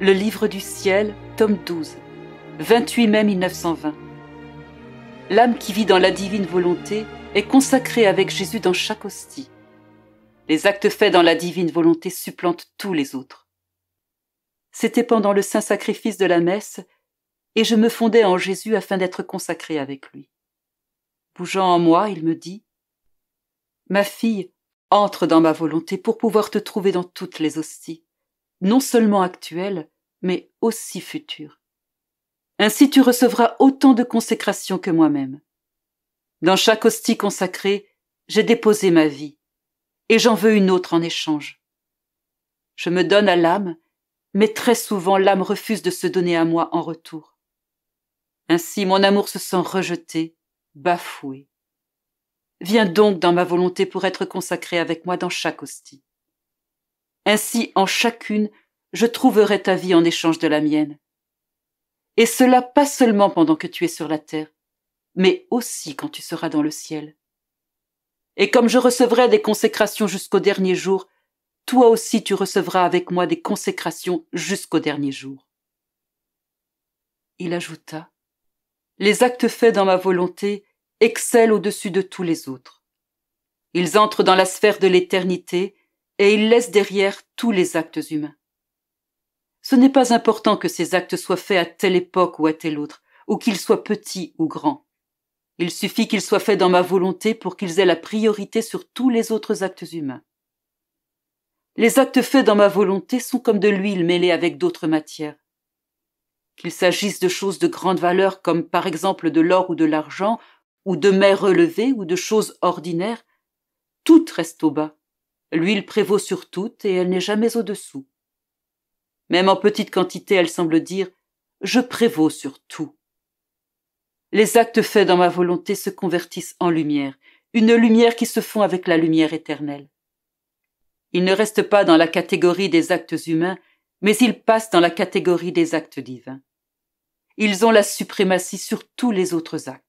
Le livre du ciel, tome 12, 28 mai 1920. L'âme qui vit dans la divine volonté est consacrée avec Jésus dans chaque hostie. Les actes faits dans la divine volonté supplantent tous les autres. C'était pendant le saint sacrifice de la messe, et je me fondais en Jésus afin d'être consacré avec lui. Bougeant en moi, il me dit « Ma fille, entre dans ma volonté pour pouvoir te trouver dans toutes les hosties, non seulement actuelles, mais aussi futures. Ainsi tu recevras autant de consécration que moi-même. Dans chaque hostie consacrée, j'ai déposé ma vie, et j'en veux une autre en échange. Je me donne à l'âme, mais très souvent l'âme refuse de se donner à moi en retour. Ainsi mon amour se sent rejeté, bafoué. Viens donc dans ma volonté pour être consacré avec moi dans chaque hostie. Ainsi, en chacune, je trouverai ta vie en échange de la mienne. Et cela pas seulement pendant que tu es sur la terre, mais aussi quand tu seras dans le ciel. Et comme je recevrai des consécrations jusqu'au dernier jour, toi aussi tu recevras avec moi des consécrations jusqu'au dernier jour. Il ajouta, « Les actes faits dans ma volonté excellent au-dessus de tous les autres. Ils entrent dans la sphère de l'éternité et ils laissent derrière tous les actes humains. Ce n'est pas important que ces actes soient faits à telle époque ou à telle autre, ou qu'ils soient petits ou grands. Il suffit qu'ils soient faits dans ma volonté pour qu'ils aient la priorité sur tous les autres actes humains. Les actes faits dans ma volonté sont comme de l'huile mêlée avec d'autres matières. Qu'il s'agisse de choses de grande valeur comme par exemple de l'or ou de l'argent, ou de mets relevés ou de choses ordinaires, tout reste au bas. L'huile prévaut sur toutes et elle n'est jamais au-dessous. Même en petite quantité, elle semble dire « je prévaux sur tout ». Les actes faits dans ma volonté se convertissent en lumière, une lumière qui se fond avec la lumière éternelle. Ils ne restent pas dans la catégorie des actes humains, mais ils passent dans la catégorie des actes divins. Ils ont la suprématie sur tous les autres actes.